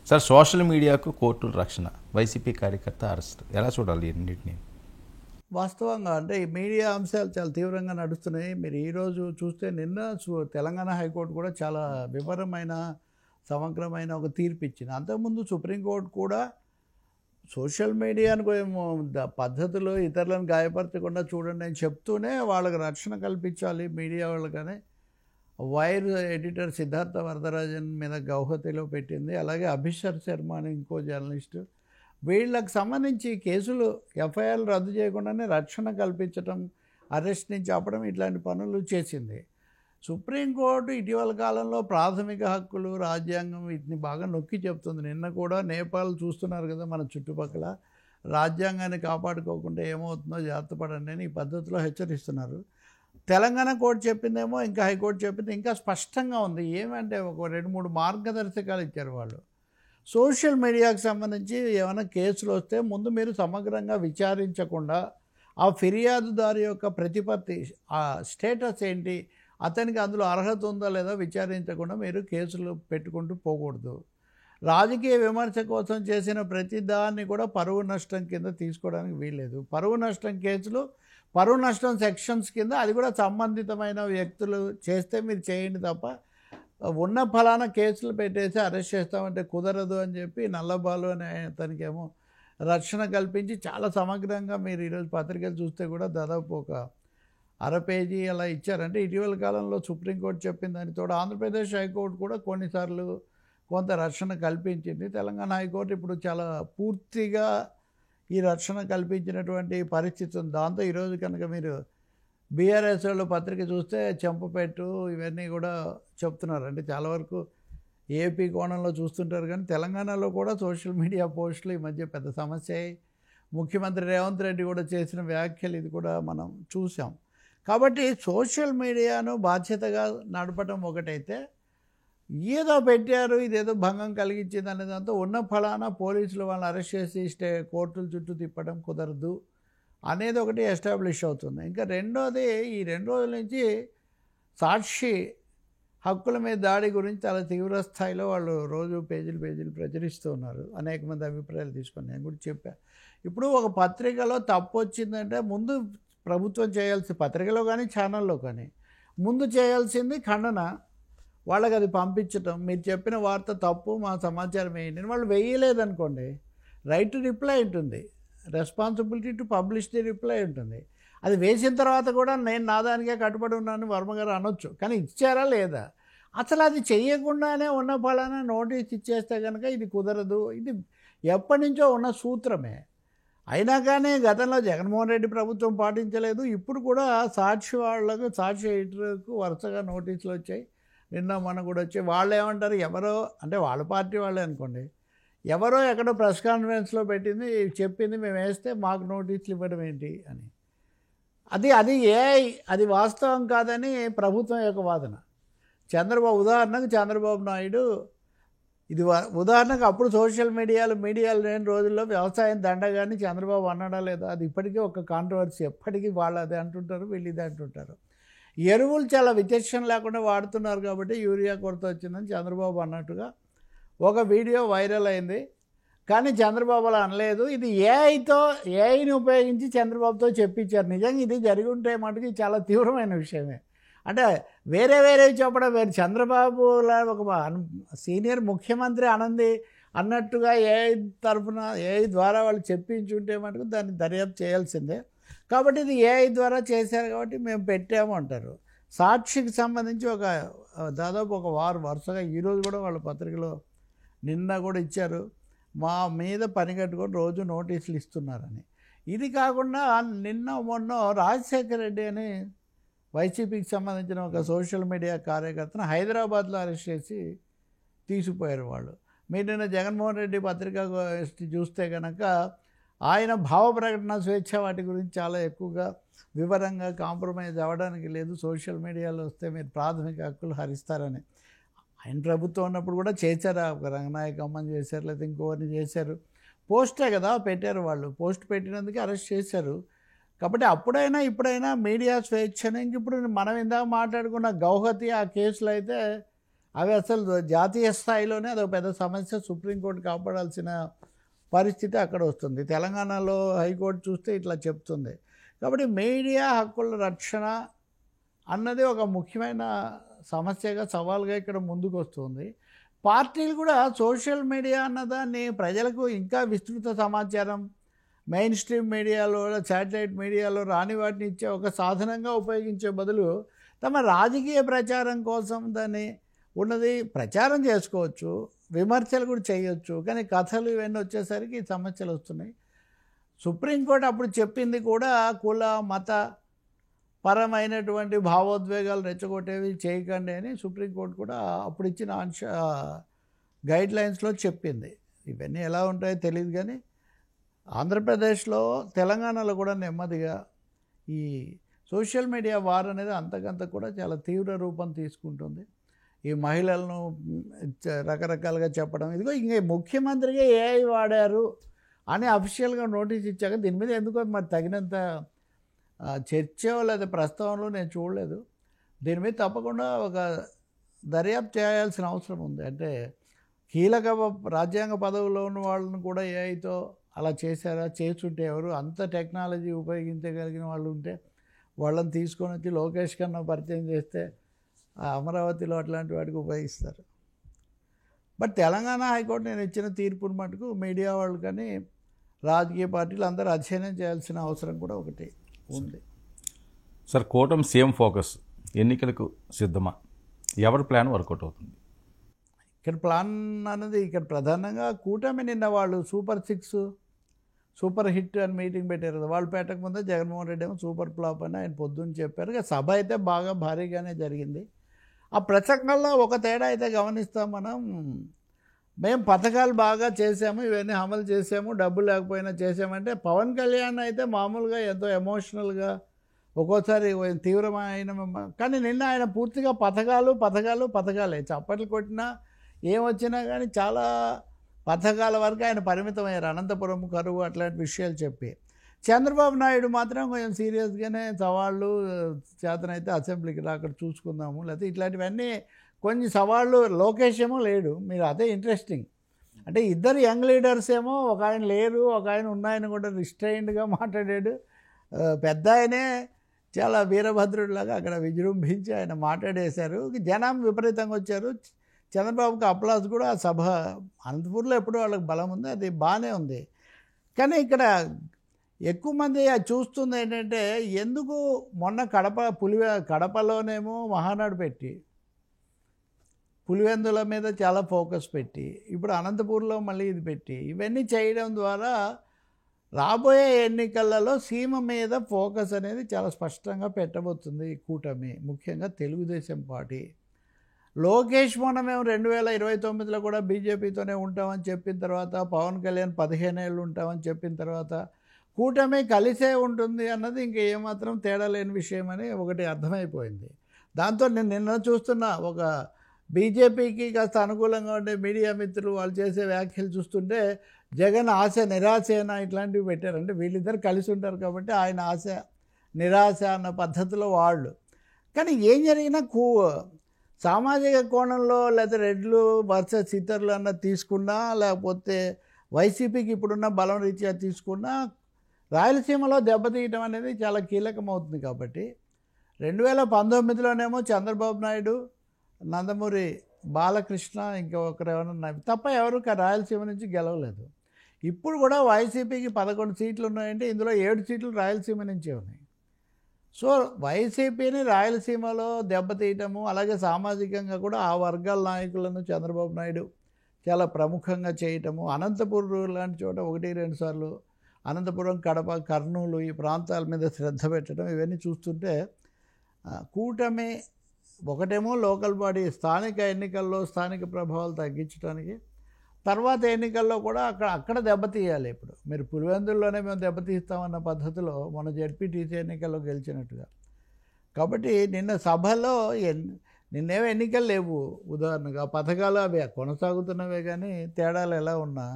Sir, social మీడియాకు కోర్టుల రక్షణ, వైసీపీ కార్యకర్త అరెస్ట్, ఎలా చూడాలి అన్నింటినీ? వాస్తవంగా అంటే ఈ మీడియా అంశాలు చాలా తీవ్రంగా నడుస్తున్నాయి. మీరు ఈరోజు చూస్తే నిన్న తెలంగాణ హైకోర్టు కూడా చాలా వివరమైన సమగ్రమైన ఒక తీర్పు ఇచ్చింది. అంతకుముందు సుప్రీంకోర్టు కూడా సోషల్ మీడియాను పద్ధతులు ఇతరులను గాయపరచకుండా చూడండి అని చెప్తూనే వాళ్ళకి రక్షణ కల్పించాలి మీడియా వాళ్ళకని వైర్ ఎడిటర్ సిద్ధార్థ వరదరాజన్ మీద గౌహతిలో పెట్టింది. అలాగే అభిషర్ శర్మ అని ఇంకో జర్నలిస్టు, వీళ్ళకి సంబంధించి కేసులు ఎఫ్ఐఆర్లు రద్దు చేయకుండానే రక్షణ కల్పించడం, అరెస్ట్ నుంచి ఆపడం, ఇట్లాంటి పనులు చేసింది. సుప్రీంకోర్టు ఇటీవల కాలంలో ప్రాథమిక హక్కులు, రాజ్యాంగం వీటిని బాగా నొక్కి చెప్తుంది. నిన్న కూడా నేపాల్ చూస్తున్నారు కదా మన చుట్టుపక్కల, రాజ్యాంగాన్ని కాపాడుకోకుండా ఏమవుతుందో జాగ్రత్త పడండి అని ఈ పద్ధతిలో హెచ్చరిస్తున్నారు. తెలంగాణ కోర్టు చెప్పిందేమో, ఇంకా హైకోర్టు చెప్పింది ఇంకా స్పష్టంగా ఉంది. ఏమంటే ఒక 2-3 మార్గదర్శకాలు ఇచ్చారు వాళ్ళు. సోషల్ మీడియాకు సంబంధించి ఏమైనా కేసులు వస్తే ముందు మీరు సమగ్రంగా విచారించకుండా ఆ ఫిర్యాదుదారు యొక్క ప్రతిపత్తి, ఆ స్టేటస్ ఏంటి, అతనికి అందులో అర్హత ఉందా లేదా విచారించకుండా మీరు కేసులు పెట్టుకుంటూ పోకూడదు. రాజకీయ విమర్శ కోసం చేసిన ప్రతి దాన్ని కూడా పరువు నష్టం కింద తీసుకోవడానికి వీల్లేదు. పరువు నష్టం కేసులు, పరువు నష్టం సెక్షన్స్ కింద, అది కూడా సంబంధితమైన వ్యక్తులు చేస్తే మీరు చేయండి తప్ప ఉన్న ఫలానా కేసులు పెట్టేసి అరెస్ట్ చేస్తామంటే కుదరదు అని చెప్పి నల్లబాలు అనే అతనికేమో రక్షణ కల్పించి చాలా సమగ్రంగా మీరు ఈరోజు పత్రికలు చూస్తే కూడా దాదాపు ఒక 1/2 పేజీ అలా ఇచ్చారంటే ఇటీవల కాలంలో సుప్రీంకోర్టు చెప్పిన దానితో ఆంధ్రప్రదేశ్ హైకోర్టు కూడా కొన్నిసార్లు కొంత రక్షణ కల్పించింది. తెలంగాణ హైకోర్టు ఇప్పుడు చాలా పూర్తిగా ఈ రక్షణ కల్పించినటువంటి పరిస్థితి ఉంది. దాంతో ఈరోజు కనుక మీరు బీఆర్ఎస్ వాళ్ళు పత్రిక చూస్తే చెంపపెట్టు ఇవన్నీ కూడా చెప్తున్నారు. అంటే చాలా వరకు ఏపీ కోణంలో చూస్తుంటారు, కానీ తెలంగాణలో కూడా సోషల్ మీడియా పోస్టులు ఈ మధ్య పెద్ద సమస్య. ముఖ్యమంత్రి రేవంత్ రెడ్డి కూడా చేసిన వ్యాఖ్యలు ఇది కూడా మనం చూసాం. కాబట్టి సోషల్ మీడియాను బాధ్యతగా నడపడం ఒకటైతే, ఏదో పెట్టారు ఇదేదో భంగం కలిగించింది అనే దాంతో ఉన్న ఫలానా పోలీసులు వాళ్ళని అరెస్ట్ చేసి కోర్టుల చుట్టూ తిప్పడం కుదరదు అనేది ఒకటి ఎస్టాబ్లిష్ అవుతుంది. ఇంకా రెండోది, ఈ 2 రోజుల నుంచి సాక్షి హక్కుల మీద దాడి గురించి చాలా తీవ్ర స్థాయిలో వాళ్ళు రోజు పేజీలు ప్రచురిస్తూ ఉన్నారు. అనేక మంది అభిప్రాయాలు తీసుకొని నేను కూడా చెప్పాను. ఇప్పుడు ఒక పత్రికలో తప్పు వచ్చిందంటే ముందు ప్రభుత్వం చేయాల్సి, పత్రికలో కానీ ఛానల్లో కానీ ముందు చేయాల్సింది ఖండన, వాళ్ళకి అది పంపించటం. మీరు చెప్పిన వార్త తప్పు, మా సమాచారం వేయండి. వాళ్ళు వేయలేదనుకోండి, రైట్ టు రిప్లై ఉంటుంది, responsibility to publish the reply ఉంటుంది. అది వేసిన తర్వాత కూడా నేను నా దానికే కట్టుబడి ఉన్నాను వర్మగారు అనొచ్చు, కానీ ఇచ్చారా లేదా? అసలు అది చేయకుండానే ఉన్న ఫలానా నోటీస్ ఇచ్చేస్తే కనుక ఇది కుదరదు. ఇది ఎప్పటి నుంచో ఉన్న సూత్రమే. అయినా కానీ గతంలో జగన్మోహన్ రెడ్డి ప్రభుత్వం పాటించలేదు. ఇప్పుడు కూడా సాక్షి వాళ్ళకు, సాక్షి ఎడిటర్కు వరుసగా నోటీసులు వచ్చాయి. నిన్న మొన్న కూడా వచ్చాయి. వాళ్ళు ఏమంటారు, ఎవరో అంటే వాళ్ళ పార్టీ వాళ్ళే అనుకోండి, ఎవరో ఎక్కడో ప్రెస్ కాన్ఫరెన్స్లో పెట్టింది చెప్పింది మేము వేస్తే మాకు నోటీసులు ఇవ్వడం ఏంటి అని. అది వాస్తవం కాదని ప్రభుత్వం యొక్క వాదన. ఉదాహరణకు చంద్రబాబు నాయుడు, ఇది ఉదాహరణకు అప్పుడు సోషల్ మీడియాలు లేని రోజుల్లో వ్యవసాయం దండగాని చంద్రబాబు అన్నాడా లేదా? అది ఇప్పటికీ ఒక కాంట్రవర్సీ. ఎప్పటికీ వాళ్ళు అదే అంటుంటారు, వీళ్ళు ఇదే అంటుంటారు. ఎరువులు చాలా విచక్షణ లేకుండా వాడుతున్నారు కాబట్టి యూరియా కొరత వచ్చిందని చంద్రబాబు అన్నట్టుగా ఒక వీడియో వైరల్ అయింది. కానీ చంద్రబాబు అలా అనలేదు. ఇది ఏఐని ఉపయోగించి చంద్రబాబుతో చెప్పించారు. నిజంగా ఇది జరిగి ఉంటే మటుకు చాలా తీవ్రమైన విషయమే. అంటే వేరేవి చెప్పడం వేరు. చంద్రబాబులా ఒక సీనియర్ ముఖ్యమంత్రి అన్నట్టుగా ఏఐ ద్వారా వాళ్ళు చెప్పించుంటే మటుకు దాన్ని దర్యాప్తు చేయాల్సిందే. కాబట్టి ఇది ఏఐ ద్వారా చేశారు కాబట్టి మేము పెట్టాము అంటారు. సాక్షికి సంబంధించి దాదాపు ఒక వారం వరుసగా ఈరోజు కూడా వాళ్ళ పత్రికలో నిన్న కూడా ఇచ్చారు, మా మీద పని కట్టుకొని రోజు నోటీసులు ఇస్తున్నారని. ఇది కాకుండా నిన్న మొన్న రాజశేఖర్ రెడ్డి అని వైసీపీకి సంబంధించిన ఒక సోషల్ మీడియా కార్యకర్తను హైదరాబాద్లో అరెస్ట్ చేసి తీసుకుపోయారు వాళ్ళు. మీరు నిన్న జగన్మోహన్ రెడ్డి పత్రిక చూస్తే కనుక ఆయన భావ ప్రకటన స్వేచ్ఛ వాటి గురించి చాలా ఎక్కువగా వివరంగా కాంప్రమైజ్ అవ్వడానికి లేదు, సోషల్ మీడియాలో వస్తే మీరు ప్రాథమిక హక్కులు హరిస్తారని. ఆయన ప్రభుత్వం ఉన్నప్పుడు కూడా చేశారు, ఒక రంగనాయక అమ్మని చేశారు, లేదా ఇంకోరిని చేశారు. పోస్టే కదా పెట్టారు వాళ్ళు, పోస్ట్ పెట్టినందుకే అరెస్ట్ చేశారు. కాబట్టి అప్పుడైనా ఇప్పుడైనా మీడియా స్వేచ్ఛను, ఇంక ఇప్పుడు మనం ఇందాక మాట్లాడుకున్న గౌహతి ఆ కేసులో అయితే అవి అసలు జాతీయ స్థాయిలోనే అదొక పెద్ద సమస్య. సుప్రీంకోర్టు కాపాడాల్సిన పరిస్థితి అక్కడ వస్తుంది. తెలంగాణలో హైకోర్టు చూస్తే ఇట్లా చెప్తుంది. కాబట్టి మీడియా హక్కుల రక్షణ అన్నది ఒక ముఖ్యమైన సమస్యగా, సవాల్గా ఇక్కడ ముందుకు వస్తుంది. పార్టీలు కూడా సోషల్ మీడియా అన్నదాన్ని ప్రజలకు ఇంకా విస్తృత సమాచారం మెయిన్ స్ట్రీమ్ మీడియాలో, శాటిలైట్ మీడియాలో రాని వాటిని ఇచ్చే ఒక సాధనంగా ఉపయోగించే బదులు తమ రాజకీయ ప్రచారం కోసం దాన్ని ఉన్నది ప్రచారం చేసుకోవచ్చు, విమర్శలు కూడా చేయొచ్చు. కానీ కథలు ఇవన్నీ వచ్చేసరికి సమస్యలు వస్తున్నాయి. సుప్రీంకోర్టు అప్పుడు చెప్పింది కూడా కుల మత పరమైనటువంటి భావోద్వేగాలు రెచ్చగొట్టేవి చేయకండి అని సుప్రీంకోర్టు కూడా అప్పుడు ఇచ్చిన గైడ్లైన్స్లో చెప్పింది. ఇవన్నీ ఎలా ఉంటాయో తెలియదు, కానీ ఆంధ్రప్రదేశ్లో, తెలంగాణలో కూడా నెమ్మదిగా ఈ సోషల్ మీడియా వార్ అనేది అంతకంత కూడా చాలా తీవ్ర రూపం తీసుకుంటుంది. ఈ మహిళలను రకరకాలుగా చెప్పడం, ఇదిగో ఇంక ముఖ్యమంత్రిగా ఏఐ వాడారు అని అఫీషియల్గా నోటీస్ ఇచ్చాక దీని మీద ఎందుకో మరి తగినంత చర్చ లేదా ప్రస్తావనలో నేను చూడలేదు. దీని మీద తప్పకుండా ఒక దర్యాప్తు చేయాల్సిన అవసరం ఉంది. అంటే కీలక రాజ్యాంగ పదవుల్లో ఉన్న వాళ్ళని కూడా ఏఐతో అలా చేశారా, చేస్తుంటే ఎవరు అంత టెక్నాలజీ ఉపయోగించగలిగిన వాళ్ళు ఉంటే వాళ్ళని తీసుకొని వచ్చి లోకేష్ కన్నా పరిచయం చేస్తే అమరావతిలో అట్లాంటి వాటికి ఉపయోగిస్తారు. బట్ తెలంగాణ హైకోర్టు నేను ఇచ్చిన తీర్పును మటుకు మీడియా వాళ్ళు కానీ రాజకీయ పార్టీలు అందరూ అధ్యయనం చేయాల్సిన అవసరం కూడా ఒకటి ఉంది. సార్, కూటమి సీఎం ఫోకస్ ఎన్నికలకు సిద్ధమా? ఎవరి ప్లాన్ వర్కౌట్ అవుతుంది? ఇక్కడ ప్లాన్ అన్నది ఇక్కడ ప్రధానంగా కూటమి నిన్న వాళ్ళు సూపర్ హిట్ అని మీటింగ్ పెట్టారు కదా, వాళ్ళు పెట్టక ముందే జగన్మోహన్ రెడ్డి ఏమో సూపర్ ఫ్లాప్ అని ఆయన పొద్దున్న చెప్పారు. ఇక సభ అయితే బాగా భారీగానే జరిగింది. ఆ ప్రసంగంలో ఒక తేడా అయితే గమనిస్తాం మనం. మేము పథకాలు బాగా చేసాము, ఇవన్నీ అమలు చేసాము, డబ్బు లేకపోయినా చేసామంటే పవన్ కళ్యాణ్ అయితే మామూలుగా ఎంతో ఎమోషనల్గా ఒక్కోసారి తీవ్రమైన, కానీ నిన్న ఆయన పూర్తిగా పథకాలే చప్పట్లు కొట్టినా ఏమొచ్చినా కానీ చాలా పథకాల వరకు ఆయన పరిమితమయ్యారు. అనంతపురం కరువు అట్లాంటి విషయాలు చెప్పి. చంద్రబాబు నాయుడు మాత్రం కొంచెం సీరియస్గానే సవాళ్ళు, చేతనైతే అసెంబ్లీకి అక్కడ చూసుకుందాము, లేకపోతే ఇట్లాంటివన్నీ కొన్ని సవాళ్ళు. లోకేష్ ఏమో లేడు, మీరు అదే ఇంట్రెస్టింగ్. అంటే ఇద్దరు యంగ్ లీడర్స్ ఏమో, ఒక ఆయన లేరు, ఒక ఆయన ఉన్నాయని కూడా రిస్ట్రైన్డ్గా మాట్లాడాడు. పెద్ద ఆయనే చాలా వీరభద్రుడిలాగా అక్కడ విజృంభించి ఆయన మాట్లాడేశారు. జనం విపరీతంగా వచ్చారు. చంద్రబాబుకి అప్లాస్ కూడా ఆ సభ అనంతపూర్లో ఎప్పుడూ వాళ్ళకి బలం ఉంది, అది బాగానే ఉంది. కానీ ఇక్కడ ఎక్కువ మంది చూస్తుంది ఏంటంటే, ఎందుకు మొన్న కడపలోనేమో మహానాడు పెట్టి పులివెందుల మీద చాలా ఫోకస్ పెట్టి, ఇప్పుడు అనంతపూర్లో మళ్ళీ ఇది పెట్టి, ఇవన్నీ చేయడం ద్వారా రాబోయే ఎన్నికలలో సీమ మీద ఫోకస్ అనేది చాలా స్పష్టంగా పెట్టబోతుంది కూటమి, ముఖ్యంగా తెలుగుదేశం పార్టీ. లోకేష్ మొన్న మేము 2029లో కూడా బీజేపీతోనే ఉంటామని చెప్పిన తర్వాత, పవన్ కళ్యాణ్ 15 ఏళ్ళు ఉంటామని చెప్పిన తర్వాత కూటమి కలిసే ఉంటుంది అన్నది ఇంక ఏమాత్రం తేడా లేని విషయం అని ఒకటి అర్థమైపోయింది. దాంతో నేను నిన్న చూస్తున్న ఒక బీజేపీకి కాస్త అనుకూలంగా ఉండే మీడియా మిత్రులు వాళ్ళు చేసే వ్యాఖ్యలు చూస్తుంటే, జగన్ ఆశ నిరాశేనా ఇట్లాంటివి పెట్టారు. అంటే వీళ్ళిద్దరు కలిసి ఉంటారు కాబట్టి ఆయన ఆశ నిరాశ అన్న పద్ధతిలో వాళ్ళు. కానీ ఏం జరిగినా సామాజిక కోణంలో లేదా రెడ్లు వర్సెస్ ఇతరులు అన్నది తీసుకున్నా, లేకపోతే వైసీపీకి ఇప్పుడున్న బలం రీత్యా తీసుకున్నా, రాయలసీమలో దెబ్బతీయటం అనేది చాలా కీలకమవుతుంది. కాబట్టి 2019లోనేమో చంద్రబాబు నాయుడు, నందమూరి బాలకృష్ణ, ఇంకొకరు ఎవరన్నా తప్ప ఎవరు రాయలసీమ నుంచి గెలవలేదు. ఇప్పుడు కూడా వైసీపీకి 11 సీట్లు ఉన్నాయంటే ఇందులో 7 సీట్లు రాయలసీమ నుంచే ఉన్నాయి. సో వైసీపీని రాయలసీమలో దెబ్బతీయటము, అలాగే సామాజికంగా కూడా ఆ వర్గాల నాయకులను చంద్రబాబు నాయుడు చాలా ప్రముఖంగా చేయటము, అనంతపురం లాంటి చోట 1-2 సార్లు అనంతపురం, కడప, కర్నూలు ఈ ప్రాంతాల మీద శ్రద్ధ పెట్టడం, ఇవన్నీ చూస్తుంటే కూటమి ఒకటేమో లోకల్ బాడీ స్థానిక ఎన్నికల్లో స్థానిక ప్రభావాలు తగ్గించడానికి, తర్వాత ఎన్నికల్లో కూడా అక్కడ దెబ్బతీయాలి. ఇప్పుడు మీరు పులివెందుల్లోనే మేము దెబ్బతీస్తామన్న పద్ధతిలో మన జెడ్పీటీసీ ఎన్నికల్లో గెలిచినట్టుగా. కాబట్టి నిన్న సభలో నిన్నేమో ఎన్నికలు లేవు, ఉదాహరణగా పథకాలు అవి కొనసాగుతున్నవే కానీ తేడాలు ఎలా ఉన్నా.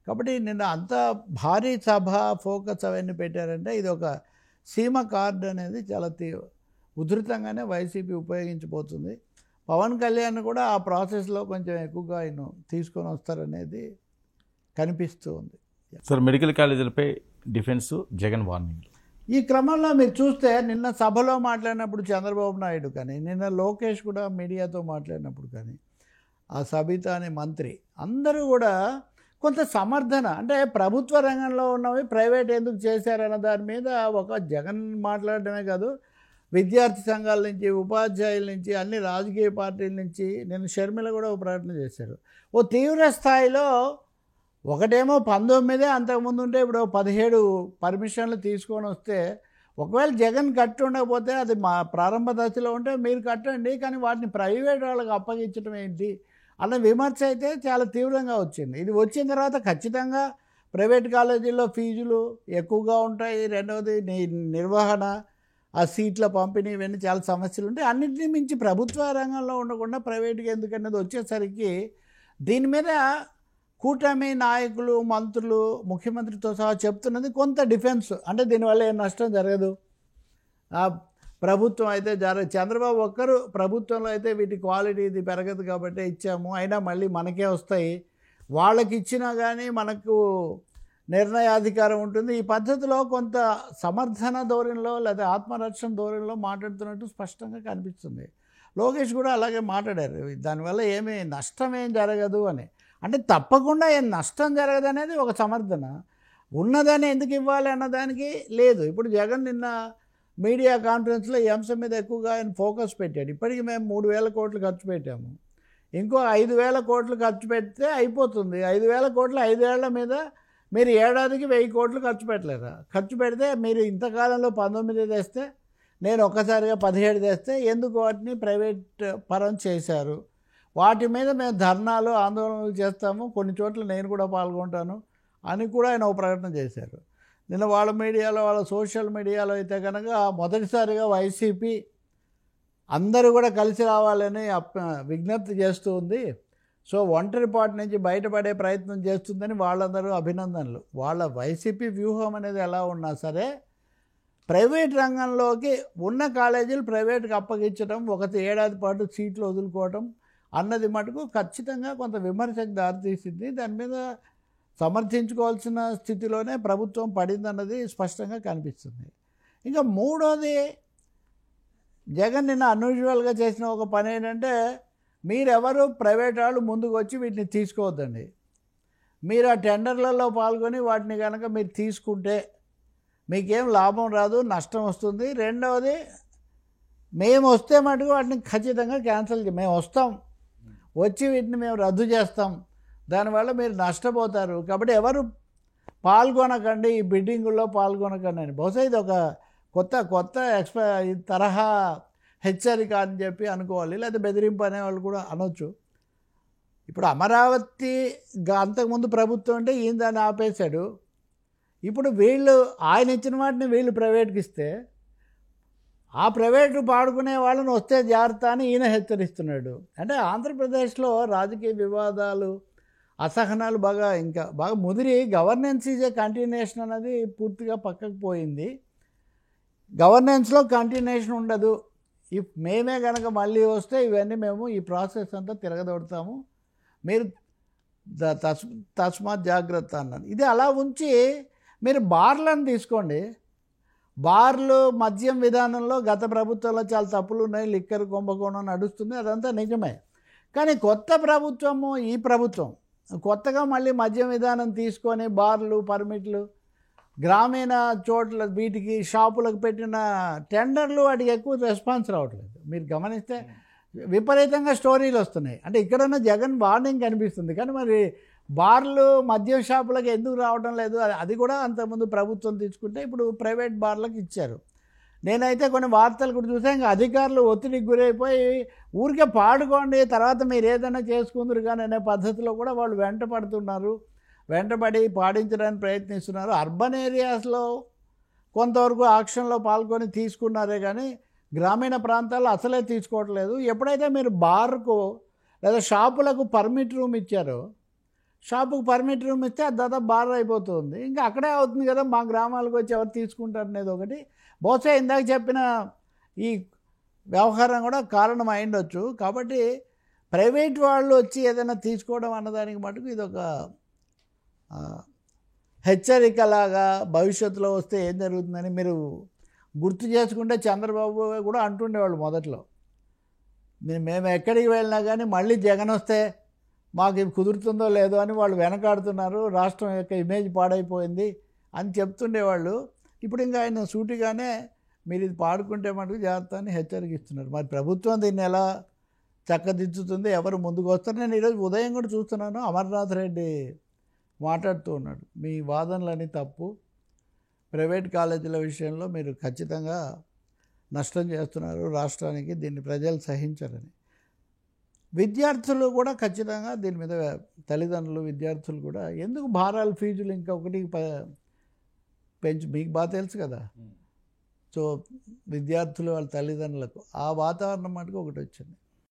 కాబట్టి నిన్న అంత భారీ సభ ఫోకస్ అవన్నీ పెట్టారంటే ఇది ఒక సీమ కార్డు అనేది చాలా ఉధృతంగానే వైసీపీ ఉపయోగించబోతుంది. పవన్ కళ్యాణ్ కూడా ఆ ప్రాసెస్లో కొంచెం ఎక్కువగా ఆయన తీసుకొని వస్తారనేది కనిపిస్తూ ఉంది. సార్, మెడికల్ కాలేజీలపై డిఫెన్స్ జగన్ వార్నింగ్. ఈ క్రమంలో మీరు చూస్తే నిన్న సభలో మాట్లాడినప్పుడు చంద్రబాబు నాయుడు కానీ, నిన్న లోకేష్ కూడా మీడియాతో మాట్లాడినప్పుడు కానీ, ఆ సబితా అనే మంత్రి అందరూ కూడా కొంత సమర్థన, అంటే ప్రభుత్వ రంగంలో ఉన్నవి ప్రైవేట్ ఎందుకు చేశారన్న దాని మీద ఒక జగన్ మాట్లాడడమే కాదు, విద్యార్థి సంఘాల నుంచి, ఉపాధ్యాయుల నుంచి, అన్ని రాజకీయ పార్టీల నుంచి, నేను షర్మిల కూడా ఒక ప్రకటన చేశారు. ఓ తీవ్ర స్థాయిలో ఒకటేమో 19, అంతకుముందు ఉంటే ఇప్పుడు 17 పర్మిషన్లు తీసుకొని వస్తే, ఒకవేళ జగన్ కట్టి ఉండకపోతే అది మా ప్రారంభ దశలో ఉంటే మీరు కట్టండి, కానీ వాటిని ప్రైవేట్ వాళ్ళకి అప్పగించడం ఏంటి అన్న విమర్శ అయితే చాలా తీవ్రంగా వచ్చింది. ఇది వచ్చిన తర్వాత ఖచ్చితంగా ప్రైవేట్ కాలేజీల్లో ఫీజులు ఎక్కువగా ఉంటాయి. రెండవది నిర్వహణ, ఆ సీట్ల పంపిణీ, ఇవన్నీ చాలా సమస్యలు ఉంటాయి. అన్నింటినీ మించి ప్రభుత్వ రంగంలో ఉండకుండా ప్రైవేట్గా ఎందుకనేది వచ్చేసరికి దీని మీద కూటమి నాయకులు, మంత్రులు, ముఖ్యమంత్రితో సహా చెప్తున్నది కొంత డిఫెన్స్, అంటే దీనివల్ల ఏం నష్టం జరగదు, ప్రభుత్వం అయితే చంద్రబాబు ఒక్కరు ప్రభుత్వంలో అయితే వీటి క్వాలిటీ ఇది పెరగదు కాబట్టి ఇచ్చాము, అయినా మళ్ళీ మనకే వస్తాయి, వాళ్ళకి ఇచ్చినా కానీ మనకు నిర్ణయాధికారం ఉంటుంది. ఈ పద్ధతిలో కొంత సమర్థన ధోరణిలో లేదా ఆత్మరక్షణ ధోరణిలో మాట్లాడుతున్నట్టు స్పష్టంగా కనిపిస్తుంది. లోకేష్ కూడా అలాగే మాట్లాడారు, దానివల్ల ఏమీ నష్టం ఏం జరగదు అని. అంటే తప్పకుండా ఏం నష్టం జరగదు అనేది ఒక సమర్థన, ఉన్నదాన్ని ఎందుకు ఇవ్వాలి అన్నదానికి లేదు. ఇప్పుడు జగన్ నిన్న మీడియా కాన్ఫరెన్స్లో ఈ అంశం మీద ఎక్కువగా ఆయన ఫోకస్ పెట్టాడు. ఇప్పటికీ మేము 3,000 కోట్లు ఖర్చు పెట్టాము, ఇంకో 5,000 కోట్లు ఖర్చు పెడితే అయిపోతుంది. 5,000 కోట్లు 5 ఏళ్ల మీద మీరు ఏడాదికి 1,000 కోట్లు ఖర్చు పెట్టలేరా? ఖర్చు పెడితే మీరు ఇంతకాలంలో 19 తెస్తే, నేను ఒక్కసారిగా 17 తెస్తే ఎందుకు వాటిని ప్రైవేట్ పరం చేశారు? వాటి మీద మేము ధర్నాలు, ఆందోళనలు చేస్తాము, కొన్ని చోట్ల నేను కూడా పాల్గొంటాను అని కూడా ఆయన ఒక ప్రకటన చేశారు. నిన్న వాళ్ళ మీడియాలో, వాళ్ళ సోషల్ మీడియాలో అయితే కనుక మొదటిసారిగా వైసీపీ అందరూ కూడా కలిసి రావాలని విజ్ఞప్తి చేస్తూ ఉంది. సో ఒంటరిపాటు నుంచి బయటపడే ప్రయత్నం చేస్తుందని వాళ్ళందరూ అభినందనలు. వాళ్ళ వైసీపీ వ్యూహం అనేది ఎలా ఉన్నా సరే ప్రైవేట్ రంగంలోకి ఉన్న కాలేజీలు ప్రైవేట్కి అప్పగించడం, ఒక ఏడాది పాటు సీట్లు వదులుకోవటం అన్నది మటుకు ఖచ్చితంగా కొంత విమర్శకు దారితీసింది. దాని మీద సమర్థించుకోవాల్సిన స్థితిలోనే ప్రభుత్వం పడిందన్నది స్పష్టంగా కనిపిస్తుంది. ఇంకా మూడోది, జగన్ నిన్న అన్యూజువల్గా చేసిన ఒక పని ఏంటంటే, మీరెవరు ప్రైవేట్ వాళ్ళు ముందుకు వచ్చి వీటిని తీసుకోవద్దండి, మీరు ఆ టెండర్లలో పాల్గొని వాటిని కనుక మీరు తీసుకుంటే మీకేం లాభం రాదు, నష్టం వస్తుంది. రెండవది, మేము వస్తే మటుకు వాటిని ఖచ్చితంగా క్యాన్సిల్ మేము వస్తాం, వచ్చి వీటిని మేము రద్దు చేస్తాం, దానివల్ల మీరు నష్టపోతారు, కాబట్టి ఎవరు పాల్గొనకండి, ఈ బిడ్డింగుల్లో పాల్గొనకండి అని. బహుశా ఇది ఒక కొత్త తరహా హెచ్చరిక అని చెప్పి అనుకోవాలి, లేదా బెదిరింపు అనేవాళ్ళు కూడా అనొచ్చు. ఇప్పుడు అమరావతి అంతకుముందు ప్రభుత్వం అంటే ఈయన దాన్ని ఆపేశాడు. ఇప్పుడు వీళ్ళు ఆయన ఇచ్చిన వాటిని వీళ్ళు ప్రైవేట్కి ఇస్తే ఆ ప్రైవేటు పాడుకునే వాళ్ళని వస్తే జాగ్రత్త అని ఈయన హెచ్చరిస్తున్నాడు. అంటే ఆంధ్రప్రదేశ్లో రాజకీయ వివాదాలు, అసహనాలు బాగా ముదిరి గవర్నెన్స్ ఈజ్ ఏ కంటిన్యూషన్ అనేది పూర్తిగా పక్కకు పోయింది. గవర్నెన్స్లో కంటిన్యూషన్ ఉండదు. మేమే కనుక మళ్ళీ వస్తే ఇవన్నీ మేము ఈ ప్రాసెస్ అంతా తిరగదొడతాము, మీరు తస్మాత్ జాగ్రత్త అన్నాను. ఇది అలా ఉంచి మీరు బార్లను తీసుకోండి. బార్లు, మద్యం విధానంలో గత ప్రభుత్వంలో చాలా తప్పులు ఉన్నాయి, లిక్కర్ కుంభకోణం నడుస్తుంది, అదంతా నిజమే. కానీ కొత్త ప్రభుత్వము, ఈ ప్రభుత్వం కొత్తగా మళ్ళీ మద్యం విధానం తీసుకొని బార్లు, పర్మిట్లు, గ్రామీణ చోట్ల వీటికి షాపులకు పెట్టిన టెండర్లు వాటికి ఎక్కువ రెస్పాన్స్ రావట్లేదు. మీరు గమనిస్తే విపరీతంగా స్టోరీలు వస్తున్నాయి. అంటే ఇక్కడన్నా జగన్ వార్నింగ్ కనిపిస్తుంది, కానీ మరి బార్లు, మద్యం షాపులకు ఎందుకు రావడం లేదు? అది కూడా అంతకుముందు ప్రభుత్వం తీసుకుంటే ఇప్పుడు ప్రైవేట్ బార్లకు ఇచ్చారు. నేనైతే కొన్ని వార్తలు కూడా చూసాను, ఇంకా అధికారులు ఒత్తిడికి గురైపోయి ఊరికే పాడుకోండి, తర్వాత మీరు ఏదైనా చేసుకుందరు కానీ అనే పద్ధతిలో కూడా వాళ్ళు వెంటబడి పాడించడానికి ప్రయత్నిస్తున్నారు. అర్బన్ ఏరియాస్లో కొంతవరకు ఆక్షన్లో పాల్గొని తీసుకున్నారే కానీ గ్రామీణ ప్రాంతాల్లో అసలే తీసుకోవట్లేదు. ఎప్పుడైతే మీరు బార్కు లేదా షాపులకు పర్మిట్ రూమ్ ఇచ్చారో, షాపుకు పర్మిట్ రూమ్ ఇస్తే అది దాదాపు బార్ అయిపోతుంది, ఇంకా అక్కడే అవుతుంది కదా, మా గ్రామాలకు వచ్చి ఎవరు తీసుకుంటారు అనేది ఒకటి. బహుశా ఇందాక చెప్పిన ఈ వ్యవహారం కూడా కారణం అయిండొచ్చు. కాబట్టి ప్రైవేట్ వాళ్ళు వచ్చి ఏదైనా తీసుకోవడం అన్నదానికి మటుకు ఇది ఒక హెచ్చరికలాగా భవిష్యత్తులో వస్తే ఏం జరుగుతుందని మీరు గుర్తు చేసుకుంటే చంద్రబాబు కూడా అంటుండేవాళ్ళు మొదట్లో, మేము ఎక్కడికి వెళ్ళినా కానీ మళ్ళీ జగన్ వస్తే మాకు ఇది కుదురుతుందో లేదో అని వాళ్ళు వెనకాడుతున్నారు, రాష్ట్రం యొక్క ఇమేజ్ పాడైపోయింది అని చెప్తుండేవాళ్ళు. ఇప్పుడు ఇంకా ఆయన సూటిగానే మీరు ఇది పాడుకుంటే మటుకు జాగ్రత్త అని హెచ్చరికిస్తున్నారు. మరి ప్రభుత్వం దీన్ని ఎలా చక్కదిద్దుతుంది, ఎవరు ముందుకు వస్తారు? నేను ఈరోజు ఉదయం కూడా చూస్తున్నాను, అమర్నాథ్ రెడ్డి మాట్లాడుతూ ఉన్నాడు, మీ వాదనలన్నీ తప్పు, ప్రైవేట్ కాలేజీల విషయంలో మీరు ఖచ్చితంగా నష్టం చేస్తున్నారు రాష్ట్రానికి, దీన్ని ప్రజలు సహించరని. విద్యార్థులు కూడా ఖచ్చితంగా దీని మీద, తల్లిదండ్రులు విద్యార్థులు కూడా ఎందుకు భారాలు ఫీజులు ఇంకొకటి పెంచి, మీకు బాగా తెలుసు కదా. సో విద్యార్థులు వాళ్ళ తల్లిదండ్రులకు ఆ వాతావరణం మటుకు ఒకటి వచ్చింది.